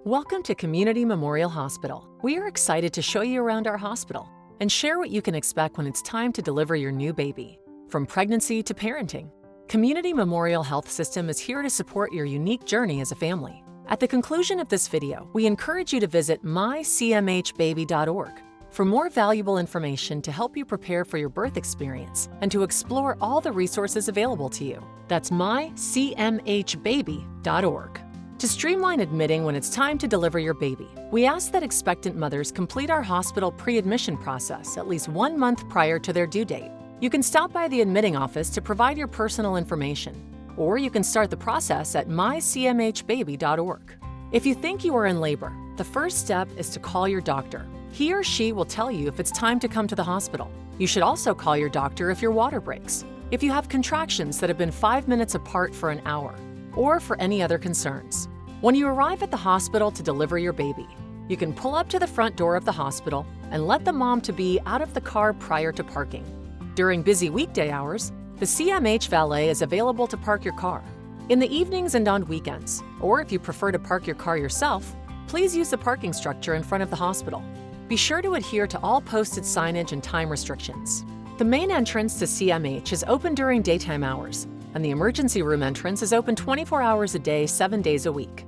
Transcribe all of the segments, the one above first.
Welcome to Community Memorial Hospital. We are excited to show you around our hospital and share what you can expect when it's time to deliver your new baby. From pregnancy to parenting, Community Memorial Health System is here to support your unique journey as a family. At the conclusion of this video, we encourage you to visit mycmhbaby.org for more valuable information to help you prepare for your birth experience and to explore all the resources available to you. That's mycmhbaby.org. To streamline admitting when it's time to deliver your baby, we ask that expectant mothers complete our hospital pre-admission process at least 1 month prior to their due date. You can stop by the admitting office to provide your personal information, or you can start the process at mycmhbaby.org. If you think you are in labor, the first step is to call your doctor. He or she will tell you if it's time to come to the hospital. You should also call your doctor if your water breaks, if you have contractions that have been 5 minutes apart for an hour, or for any other concerns. When you arrive at the hospital to deliver your baby, you can pull up to the front door of the hospital and let the mom-to-be out of the car prior to parking. During busy weekday hours, the CMH valet is available to park your car. In the evenings and on weekends, or if you prefer to park your car yourself, please use the parking structure in front of the hospital. Be sure to adhere to all posted signage and time restrictions. The main entrance to CMH is open during daytime hours, and the emergency room entrance is open 24 hours a day, 7 days a week.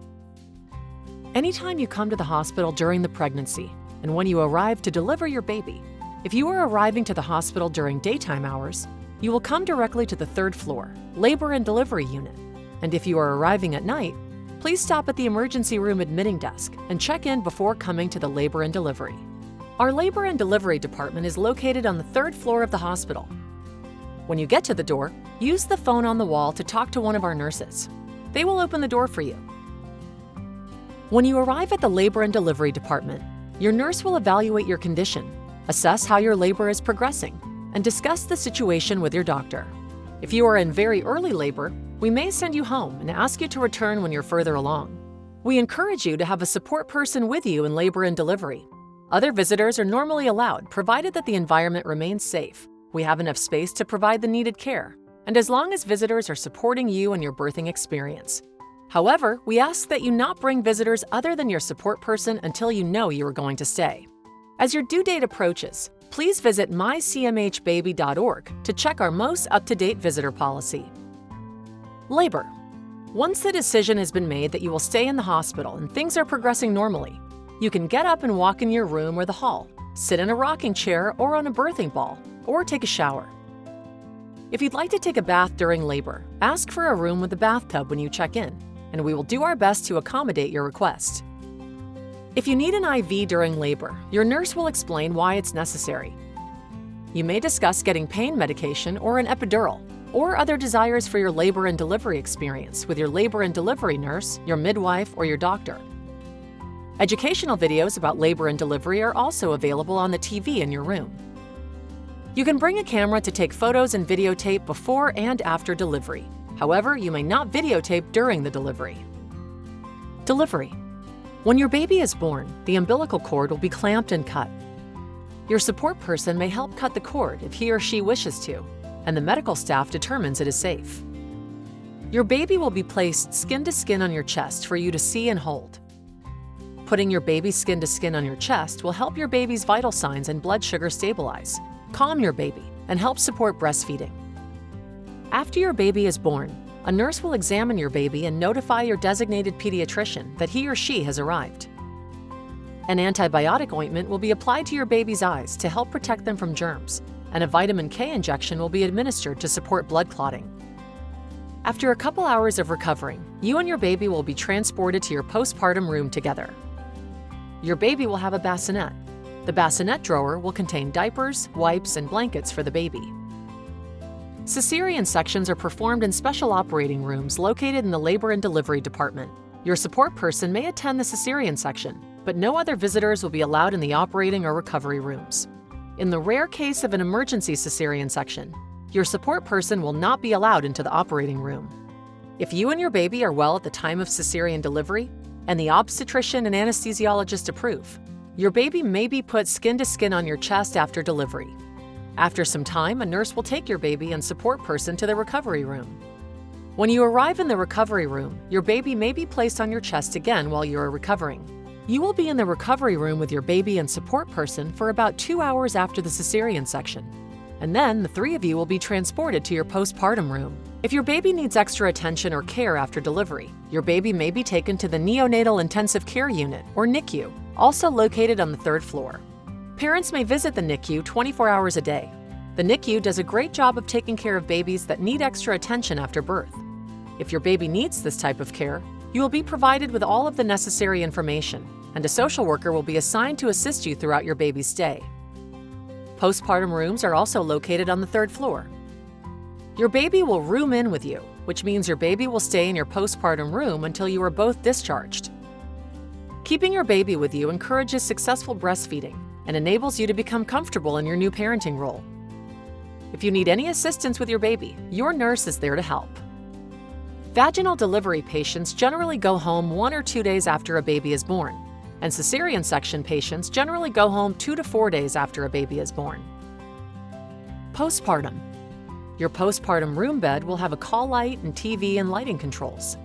Anytime you come to the hospital during the pregnancy and when you arrive to deliver your baby, if you are arriving to the hospital during daytime hours, you will come directly to the 3rd floor, labor and delivery unit. And if you are arriving at night, please stop at the emergency room admitting desk and check in before coming to the labor and delivery. Our labor and delivery department is located on the 3rd floor of the hospital. When you get to the door, use the phone on the wall to talk to one of our nurses. They will open the door for you. When you arrive at the labor and delivery department, your nurse will evaluate your condition, assess how your labor is progressing, and discuss the situation with your doctor. If you are in very early labor, we may send you home and ask you to return when you're further along. We encourage you to have a support person with you in labor and delivery. Other visitors are normally allowed, provided that the environment remains safe. We have enough space to provide the needed care, and as long as visitors are supporting you in your birthing experience. However, we ask that you not bring visitors other than your support person until you know you are going to stay. As your due date approaches, please visit mycmhbaby.org to check our most up-to-date visitor policy. Labor. Once the decision has been made that you will stay in the hospital and things are progressing normally, you can get up and walk in your room or the hall, sit in a rocking chair or on a birthing ball, or take a shower. If you'd like to take a bath during labor, ask for a room with a bathtub when you check in, and we will do our best to accommodate your request. If you need an IV during labor, your nurse will explain why it's necessary. You may discuss getting pain medication or an epidural, or other desires for your labor and delivery experience with your labor and delivery nurse, your midwife, or your doctor. Educational videos about labor and delivery are also available on the TV in your room. You can bring a camera to take photos and videotape before and after delivery. However, you may not videotape during the delivery. Delivery. When your baby is born, the umbilical cord will be clamped and cut. Your support person may help cut the cord if he or she wishes to, and the medical staff determines it is safe. Your baby will be placed skin to skin on your chest for you to see and hold. Putting your baby skin to skin on your chest will help your baby's vital signs and blood sugar stabilize, calm your baby, and help support breastfeeding. After your baby is born, a nurse will examine your baby and notify your designated pediatrician that he or she has arrived. An antibiotic ointment will be applied to your baby's eyes to help protect them from germs, and a vitamin K injection will be administered to support blood clotting. After a couple hours of recovering, you and your baby will be transported to your postpartum room together. Your baby will have a bassinet. The bassinet drawer will contain diapers, wipes, and blankets for the baby. Cesarean sections are performed in special operating rooms located in the labor and delivery department. Your support person may attend the cesarean section, but no other visitors will be allowed in the operating or recovery rooms. In the rare case of an emergency cesarean section, your support person will not be allowed into the operating room. If you and your baby are well at the time of cesarean delivery, and the obstetrician and anesthesiologist approve, your baby may be put skin to skin on your chest after delivery. After some time, a nurse will take your baby and support person to the recovery room. When you arrive in the recovery room, your baby may be placed on your chest again while you are recovering. You will be in the recovery room with your baby and support person for about 2 hours after the cesarean section. And then the 3 of you will be transported to your postpartum room. If your baby needs extra attention or care after delivery, your baby may be taken to the Neonatal Intensive Care Unit, or NICU, also located on the 3rd floor. Parents may visit the NICU 24 hours a day. The NICU does a great job of taking care of babies that need extra attention after birth. If your baby needs this type of care, you will be provided with all of the necessary information, and a social worker will be assigned to assist you throughout your baby's stay. Postpartum rooms are also located on the 3rd floor. Your baby will room in with you, which means your baby will stay in your postpartum room until you are both discharged. Keeping your baby with you encourages successful breastfeeding and enables you to become comfortable in your new parenting role. If you need any assistance with your baby, your nurse is there to help. Vaginal delivery patients generally go home 1 or 2 days after a baby is born, and cesarean section patients generally go home 2 to 4 days after a baby is born. Postpartum. Your postpartum room bed will have a call light and TV and lighting controls.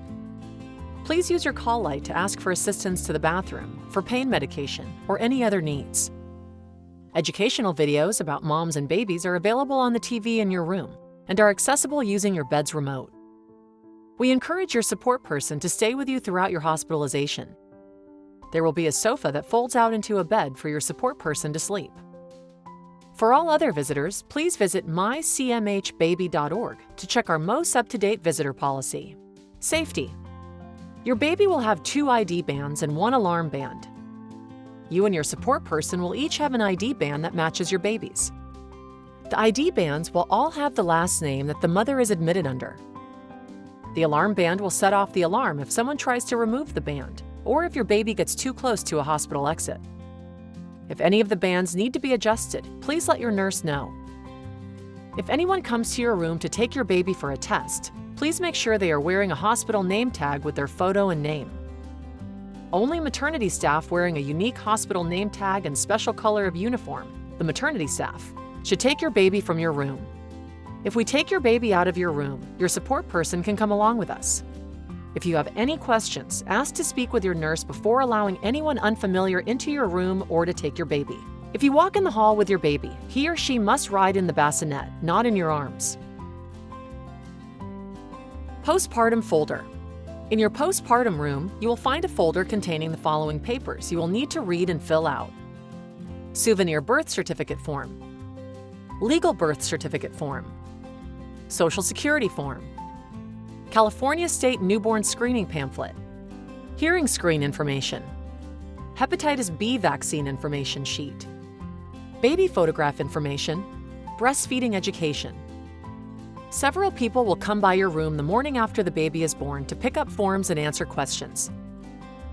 Please use your call light to ask for assistance to the bathroom, for pain medication, or any other needs. Educational videos about moms and babies are available on the TV in your room and are accessible using your bed's remote. We encourage your support person to stay with you throughout your hospitalization. There will be a sofa that folds out into a bed for your support person to sleep. For all other visitors, please visit mycmhbaby.org to check our most up-to-date visitor policy. Safety. Your baby will have 2 ID bands and 1 alarm band. You and your support person will each have an ID band that matches your baby's. The ID bands will all have the last name that the mother is admitted under. The alarm band will set off the alarm if someone tries to remove the band, or if your baby gets too close to a hospital exit. If any of the bands need to be adjusted, please let your nurse know. If anyone comes to your room to take your baby for a test, please make sure they are wearing a hospital name tag with their photo and name. Only maternity staff wearing a unique hospital name tag and special color of uniform, the maternity staff, should take your baby from your room. If we take your baby out of your room, your support person can come along with us. If you have any questions, ask to speak with your nurse before allowing anyone unfamiliar into your room or to take your baby. If you walk in the hall with your baby, he or she must ride in the bassinet, not in your arms. Post-Partum Folder. In your postpartum room, you will find a folder containing the following papers you will need to read and fill out. Souvenir birth certificate form. Legal birth certificate form. Social Security form. California State Newborn Screening Pamphlet. Hearing screen information. Hepatitis B vaccine information sheet. Baby photograph information. Breastfeeding education. Several people will come by your room the morning after the baby is born to pick up forms and answer questions.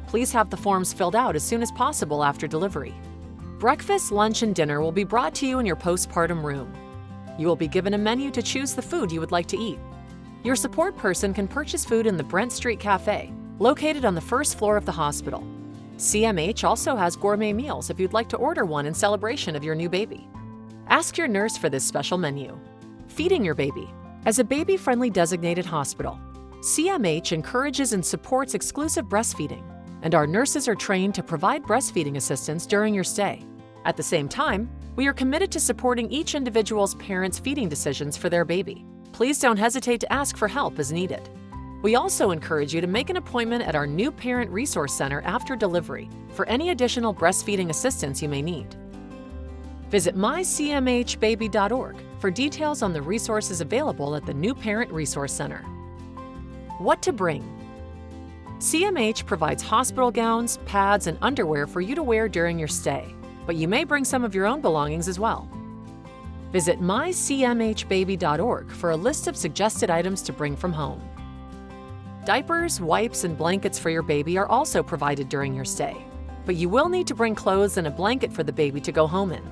Please have the forms filled out as soon as possible after delivery. Breakfast, lunch, and dinner will be brought to you in your postpartum room. You will be given a menu to choose the food you would like to eat. Your support person can purchase food in the Brent Street Cafe, located on the 1st floor of the hospital. CMH also has gourmet meals if you'd like to order one in celebration of your new baby. Ask your nurse for this special menu. Feeding your baby. As a baby-friendly designated hospital, CMH encourages and supports exclusive breastfeeding, and our nurses are trained to provide breastfeeding assistance during your stay. At the same time, we are committed to supporting each individual's parents' feeding decisions for their baby. Please don't hesitate to ask for help as needed. We also encourage you to make an appointment at our new Parent Resource Center after delivery for any additional breastfeeding assistance you may need. Visit mycmhbaby.org for details on the resources available at the new Parent Resource Center. What to bring? CMH provides hospital gowns, pads, and underwear for you to wear during your stay, but you may bring some of your own belongings as well. Visit mycmhbaby.org for a list of suggested items to bring from home. Diapers, wipes, and blankets for your baby are also provided during your stay, but you will need to bring clothes and a blanket for the baby to go home in.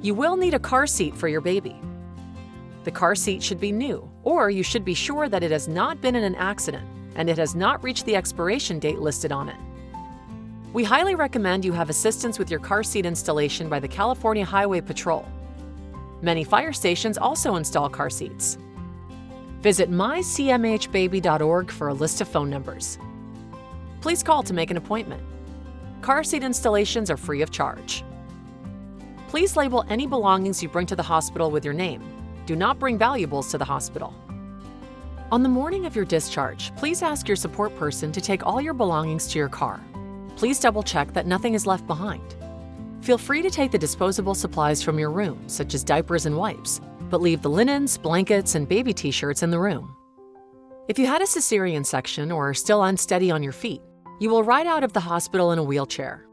You will need a car seat for your baby. The car seat should be new, or you should be sure that it has not been in an accident and it has not reached the expiration date listed on it. We highly recommend you have assistance with your car seat installation by the California Highway Patrol. Many fire stations also install car seats. Visit mycmhbaby.org for a list of phone numbers. Please call to make an appointment. Car seat installations are free of charge. Please label any belongings you bring to the hospital with your name. Do not bring valuables to the hospital. On the morning of your discharge, please ask your support person to take all your belongings to your car. Please double-check that nothing is left behind. Feel free to take the disposable supplies from your room, such as diapers and wipes, but leave the linens, blankets, and baby t-shirts in the room. If you had a cesarean section or are still unsteady on your feet, you will ride out of the hospital in a wheelchair.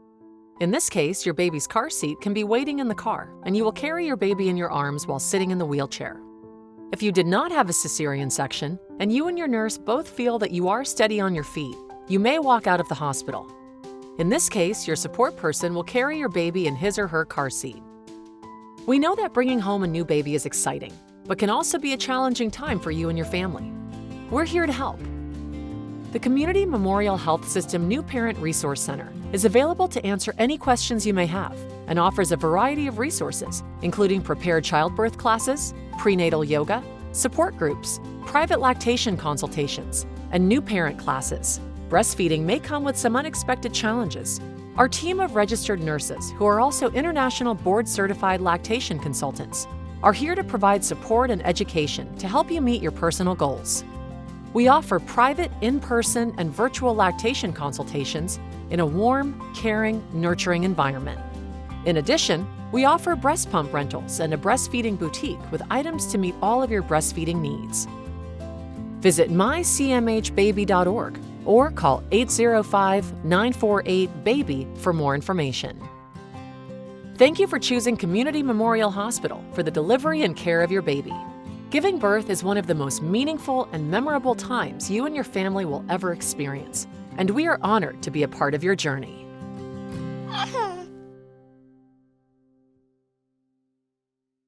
In this case, your baby's car seat can be waiting in the car, and you will carry your baby in your arms while sitting in the wheelchair. If you did not have a cesarean section, and you and your nurse both feel that you are steady on your feet, you may walk out of the hospital. In this case, your support person will carry your baby in his or her car seat. We know that bringing home a new baby is exciting, but can also be a challenging time for you and your family. We're here to help. The Community Memorial Health System New Parent Resource Center is available to answer any questions you may have and offers a variety of resources, including prepared childbirth classes, prenatal yoga, support groups, private lactation consultations, and new parent classes. Breastfeeding may come with some unexpected challenges. Our team of registered nurses, who are also international board-certified lactation consultants, are here to provide support and education to help you meet your personal goals. We offer private, in-person, and virtual lactation consultations in a warm, caring, nurturing environment. In addition, we offer breast pump rentals and a breastfeeding boutique with items to meet all of your breastfeeding needs. Visit mycmhbaby.org or call 805-948-BABY for more information. Thank you for choosing Community Memorial Hospital for the delivery and care of your baby. Giving birth is one of the most meaningful and memorable times you and your family will ever experience, and we are honored to be a part of your journey.